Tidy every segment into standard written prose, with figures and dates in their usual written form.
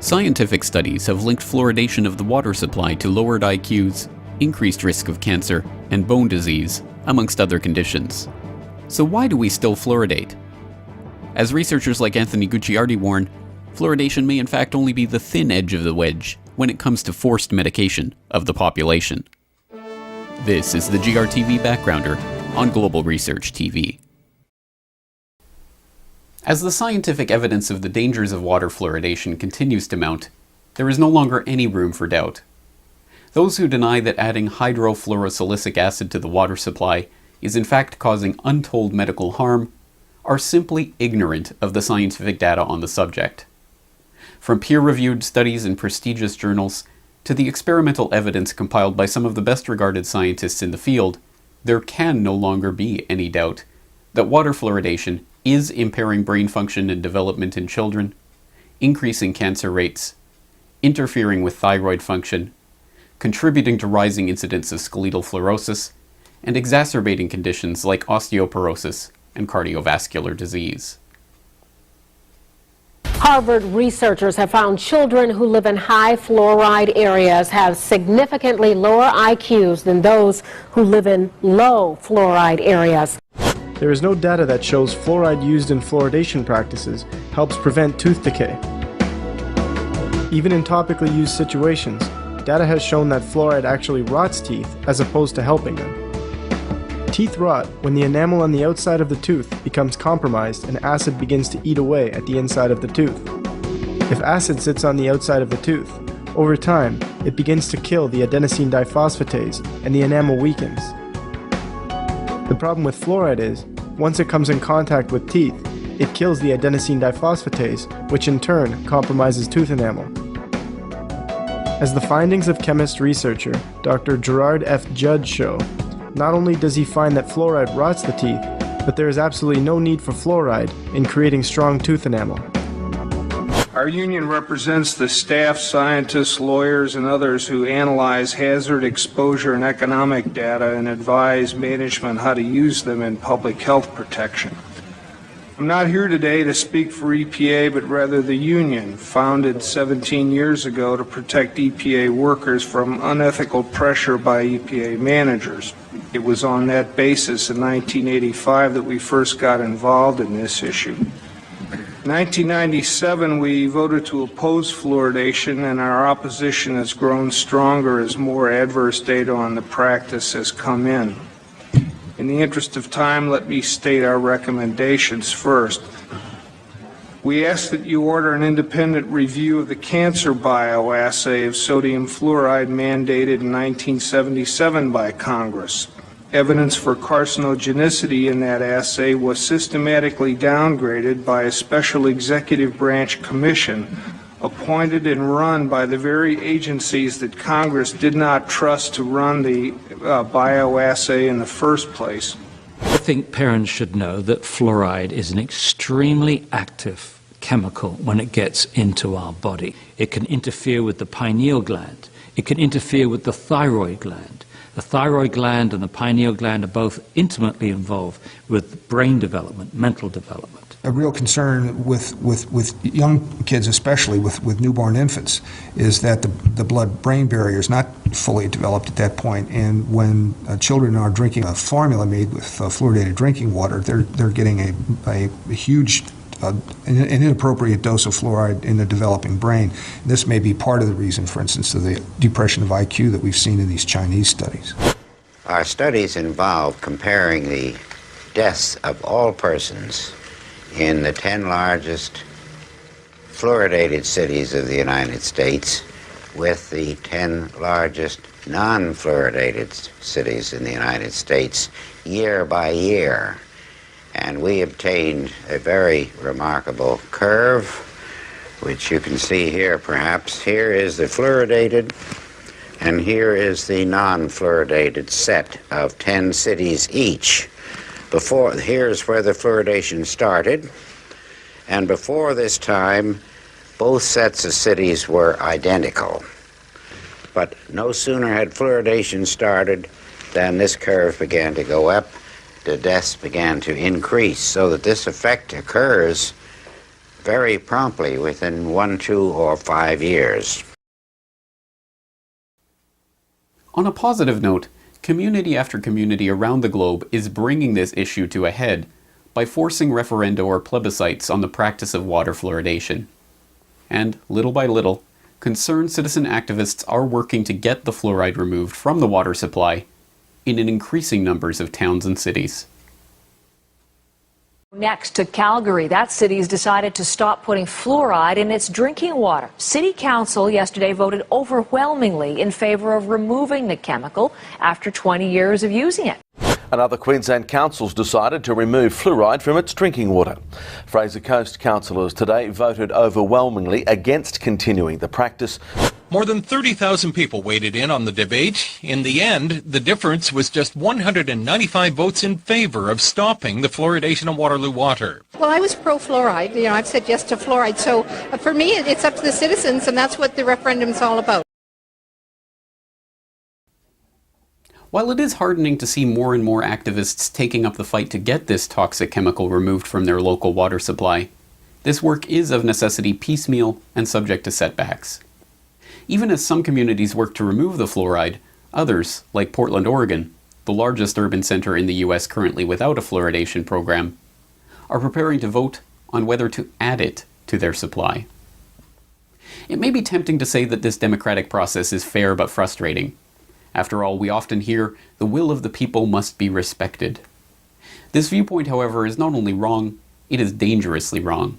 Scientific studies have linked fluoridation of the water supply to lowered IQs, increased risk of cancer, and bone disease, amongst other conditions. So why do we still fluoridate? As researchers like Anthony Gucciardi warn, fluoridation may in fact only be the thin edge of the wedge when it comes to forced medication of the population. This is the GRTV Backgrounder on Global Research TV. As the scientific evidence of the dangers of water fluoridation continues to mount, there is no longer any room for doubt. Those who deny that adding hydrofluorosilicic acid to the water supply is in fact causing untold medical harm are simply ignorant of the scientific data on the subject. From peer-reviewed studies in prestigious journals to the experimental evidence compiled by some of the best-regarded scientists in the field, there can no longer be any doubt that water fluoridation is impairing brain function and development in children, increasing cancer rates, interfering with thyroid function, contributing to rising incidence of skeletal fluorosis, and exacerbating conditions like osteoporosis and cardiovascular disease. Harvard researchers have found children who live in high fluoride areas have significantly lower IQs than those who live in low fluoride areas. There is no data that shows fluoride used in fluoridation practices helps prevent tooth decay. Even in topically used situations, data has shown that fluoride actually rots teeth as opposed to helping them. Teeth rot when the enamel on the outside of the tooth becomes compromised and acid begins to eat away at the inside of the tooth. If acid sits on the outside of the tooth, over time, it begins to kill the adenosine diphosphatase and the enamel weakens. The problem with fluoride is, once it comes in contact with teeth, it kills the adenosine diphosphatase, which in turn compromises tooth enamel. As the findings of chemist-researcher Dr. Gerard F. Judd show, not only does he find that fluoride rots the teeth, but there is absolutely no need for fluoride in creating strong tooth enamel. Our union represents the staff, scientists, lawyers, and others who analyze hazard exposure and economic data and advise management how to use them in public health protection. I'm not here today to speak for EPA, but rather the union, founded 17 years ago to protect EPA workers from unethical pressure by EPA managers. It was on that basis in 1985 that we first got involved in this issue. In 1997, we voted to oppose fluoridation, and our opposition has grown stronger as more adverse data on the practice has come in. In the interest of time, let me state our recommendations first. We ask that you order an independent review of the cancer bioassay of sodium fluoride mandated in 1977 by Congress. Evidence for carcinogenicity in that assay was systematically downgraded by a special executive branch commission appointed and run by the very agencies that Congress did not trust to run the bioassay in the first place. I think parents should know that fluoride is an extremely active chemical when it gets into our body. It can interfere with the pineal gland. It can interfere with the thyroid gland. The thyroid gland and the pineal gland are both intimately involved with brain development, mental development. A real concern with young kids, especially with newborn infants, is that the blood-brain barrier is not fully developed at that point, and when children are drinking a formula made with fluoridated drinking water, they're getting a huge an inappropriate dose of fluoride in the developing brain. This may be part of the reason, for instance, of the depression of IQ that we've seen in these Chinese studies. Our studies involve comparing the deaths of all persons in the 10 largest fluoridated cities of the United States with the 10 largest non-fluoridated cities in the United States year by year. And we obtained a very remarkable curve, which you can see here perhaps. Here is the fluoridated, and here is the non-fluoridated set of 10 cities each. Here's where the fluoridation started, and before this time, both sets of cities were identical. But no sooner had fluoridation started than this curve began to go up. The deaths began to increase, so that this effect occurs very promptly within 1, 2, or 5 years. On a positive note, community after community around the globe is bringing this issue to a head by forcing referenda or plebiscites on the practice of water fluoridation. And, little by little, concerned citizen activists are working to get the fluoride removed from the water supply in an increasing numbers of towns and cities. Next to Calgary, that city has decided to stop putting fluoride in its drinking water. City Council yesterday voted overwhelmingly in favor of removing the chemical after 20 years of using it. And other Queensland councils decided to remove fluoride from its drinking water. Fraser Coast councillors today voted overwhelmingly against continuing the practice. More than 30,000 people weighed in on the debate. In the end, the difference was just 195 votes in favor of stopping the fluoridation of Waterloo water. Well, I was pro-fluoride. I've said yes to fluoride. So for me, it's up to the citizens, and that's what the referendum's all about. While it is heartening to see more and more activists taking up the fight to get this toxic chemical removed from their local water supply, this work is of necessity piecemeal and subject to setbacks. Even as some communities work to remove the fluoride, others, like Portland, Oregon, the largest urban center in the US currently without a fluoridation program, are preparing to vote on whether to add it to their supply. It may be tempting to say that this democratic process is fair but frustrating. After all, we often hear, the will of the people must be respected. This viewpoint, however, is not only wrong, it is dangerously wrong.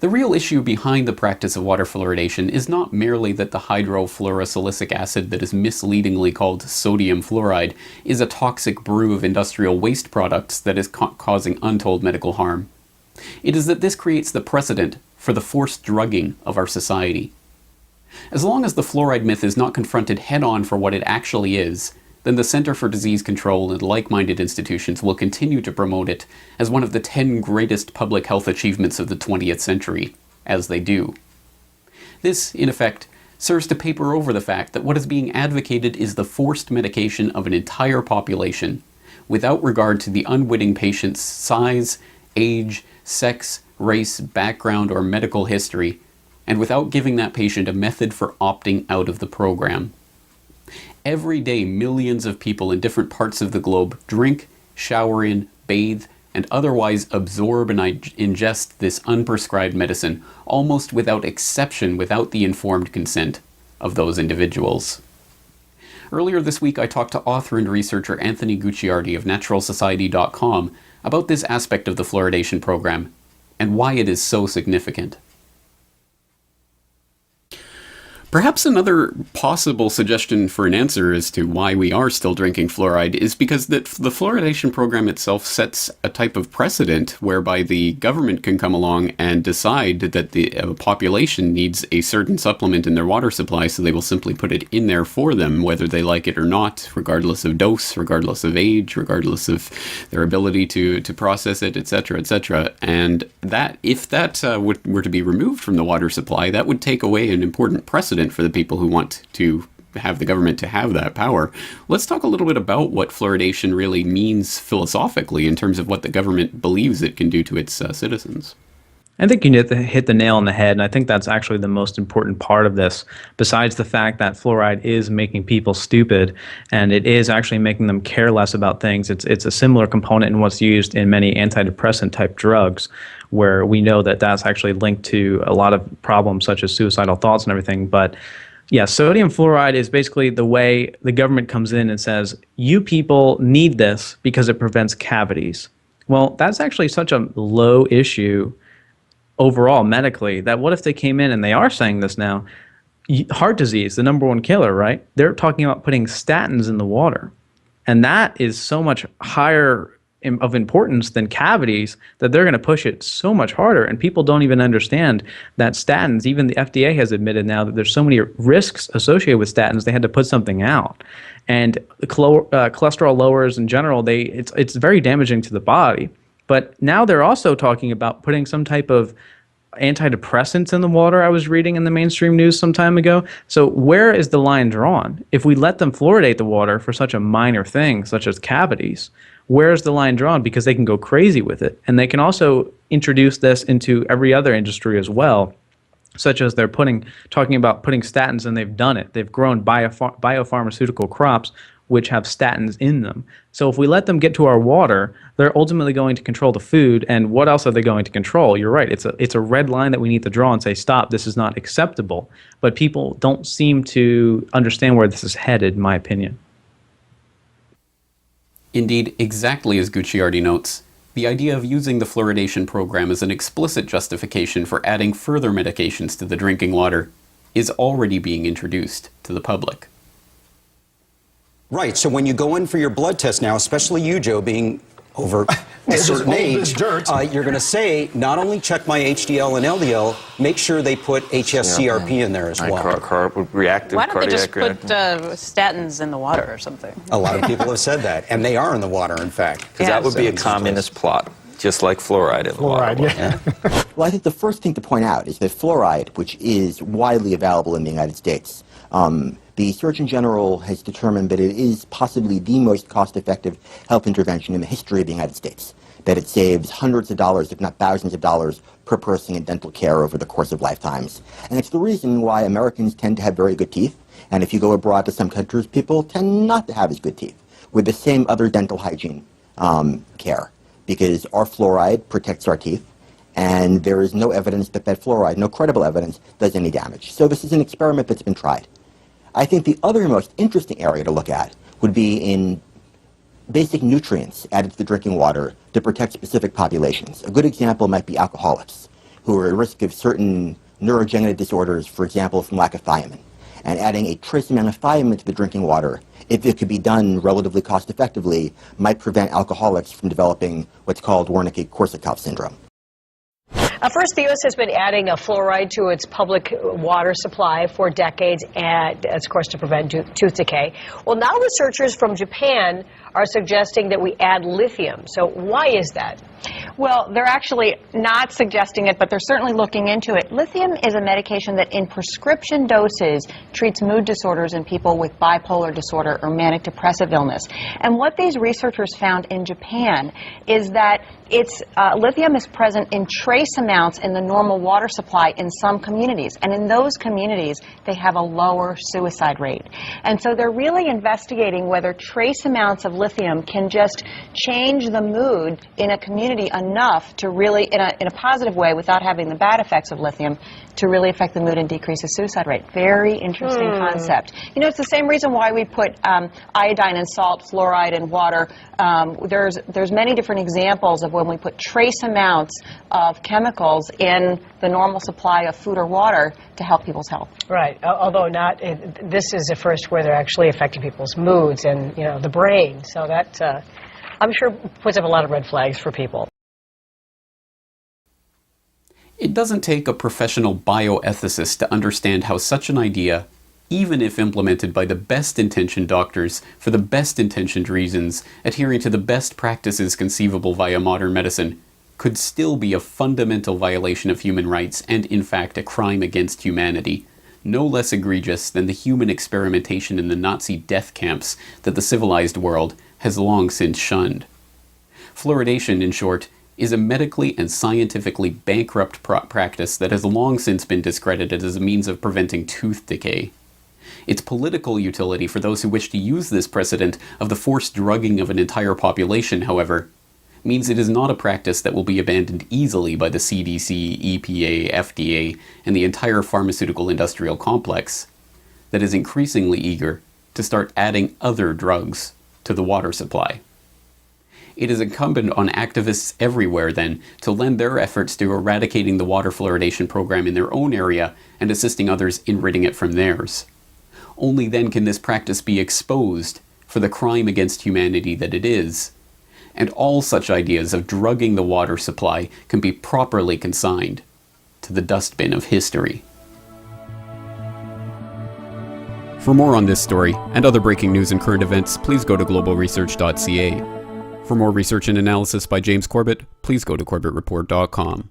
The real issue behind the practice of water fluoridation is not merely that the hydrofluorosilicic acid that is misleadingly called sodium fluoride is a toxic brew of industrial waste products that is causing untold medical harm. It is that this creates the precedent for the forced drugging of our society. As long as the fluoride myth is not confronted head-on for what it actually is, then the Center for Disease Control and like-minded institutions will continue to promote it as one of the 10 greatest public health achievements of the 20th century, as they do. This, in effect, serves to paper over the fact that what is being advocated is the forced medication of an entire population, without regard to the unwitting patient's size, age, sex, race, background, or medical history, and without giving that patient a method for opting out of the program. Every day, millions of people in different parts of the globe drink, shower in, bathe, and otherwise absorb and ingest this unprescribed medicine, almost without exception, without the informed consent of those individuals. Earlier this week, I talked to author and researcher Anthony Gucciardi of naturalsociety.com about this aspect of the fluoridation program and why it is so significant. Perhaps another possible suggestion for an answer as to why we are still drinking fluoride is because the fluoridation program itself sets a type of precedent whereby the government can come along and decide that the population needs a certain supplement in their water supply, so they will simply put it in there for them, whether they like it or not, regardless of dose, regardless of age, regardless of their ability to process it, etc., etc. And that, if that were to be removed from the water supply, that would take away an important precedent for the people who want to have the government to have that power. Let's talk a little bit about what fluoridation really means philosophically in terms of what the government believes it can do to its citizens. I think you hit the nail on the head, and I think that's actually the most important part of this, besides the fact that fluoride is making people stupid, and it is actually making them care less about things. It's a similar component in what's used in many antidepressant-type drugs, where we know that that's actually linked to a lot of problems such as suicidal thoughts and everything. But yeah, sodium fluoride is basically the way the government comes in and says, you people need this because it prevents cavities. Well, that's actually such a low issue overall medically, that what if they came in, and they are saying this now, heart disease, the #1 killer, right? They're talking about putting statins in the water. And that is so much higher of importance than cavities that they're going to push it so much harder. And people don't even understand that statins, even the FDA has admitted now that there's so many risks associated with statins, they had to put something out. And cholesterol lowers in general, it's very damaging to the body. But now they're also talking about putting some type of antidepressants in the water, I was reading in the mainstream news some time ago. So where is the line drawn? If we let them fluoridate the water for such a minor thing, such as cavities, Where's the line drawn? Because they can go crazy with it. And they can also introduce this into every other industry as well, such as they're talking about putting statins, and they've done it. They've grown biopharmaceutical crops which have statins in them. So if we let them get to our water, they're ultimately going to control the food. And what else are they going to control? You're right. It's a red line that we need to draw and say, stop, this is not acceptable. But people don't seem to understand where this is headed, in my opinion. Indeed, exactly as Gucciardi notes, the idea of using the fluoridation program as an explicit justification for adding further medications to the drinking water is already being introduced to the public. Right, so when you go in for your blood test now, especially you, Joe, being over a certain age, you're going to say, not only check my HDL and LDL, make sure they put HSCRP in there as well. Reactive Why don't they just put statins in the water or something? A lot of people have said that, and they are in the water, in fact. Because that would be a communist plot, just like fluoride in the water. Yeah. Well, I think the first thing to point out is that fluoride, which is widely available in the United States, the Surgeon General has determined that it is possibly the most cost-effective health intervention in the history of the United States, that it saves hundreds of dollars, if not thousands of dollars, per person in dental care over the course of lifetimes. And it's the reason why Americans tend to have very good teeth, and if you go abroad to some countries, people tend not to have as good teeth, with the same other dental hygiene care, because our fluoride protects our teeth, and there is no evidence that fluoride, no credible evidence, does any damage. So this is an experiment that's been tried. I think the other most interesting area to look at would be in basic nutrients added to the drinking water to protect specific populations. A good example might be alcoholics, who are at risk of certain neurodegenerative disorders, for example, from lack of thiamine. And adding a trace amount of thiamine to the drinking water, if it could be done relatively cost-effectively, might prevent alcoholics from developing what's called Wernicke-Korsakoff syndrome. First, the U.S. has been adding a fluoride to its public water supply for decades, and of course to prevent tooth decay. Well, now researchers from Japan are suggesting that we add lithium. So why is that? Well, they're actually not suggesting it, but they're certainly looking into it. Lithium is a medication that in prescription doses treats mood disorders in people with bipolar disorder or manic depressive illness. And what these researchers found in Japan is that lithium is present in trace amounts in the normal water supply in some communities. And in those communities, they have a lower suicide rate. And so they're really investigating whether trace amounts of lithium can just change the mood in a community enough to really, in a positive way, without having the bad effects of lithium, to really affect the mood and decrease the suicide rate. Very interesting concept. You know, it's the same reason why we put iodine and salt, fluoride in water. There's many different examples of when we put trace amounts of chemicals in the normal supply of food or water to help people's health. Right, although this is the first where they're actually affecting people's moods and, you know, the brain. So that, I'm sure, puts up a lot of red flags for people. It doesn't take a professional bioethicist to understand how such an idea, even if implemented by the best-intentioned doctors for the best-intentioned reasons, adhering to the best practices conceivable via modern medicine, could still be a fundamental violation of human rights and, in fact, a crime against humanity, no less egregious than the human experimentation in the Nazi death camps that the civilized world has long since shunned. Fluoridation, in short, is a medically and scientifically bankrupt practice that has long since been discredited as a means of preventing tooth decay. Its political utility for those who wish to use this precedent of the forced drugging of an entire population, however, means it is not a practice that will be abandoned easily by the CDC, EPA, FDA, and the entire pharmaceutical industrial complex that is increasingly eager to start adding other drugs to the water supply. It is incumbent on activists everywhere, then, to lend their efforts to eradicating the water fluoridation program in their own area and assisting others in ridding it from theirs. Only then can this practice be exposed for the crime against humanity that it is, and all such ideas of drugging the water supply can be properly consigned to the dustbin of history. For more on this story and other breaking news and current events, please go to globalresearch.ca. For more research and analysis by James Corbett, please go to corbettreport.com.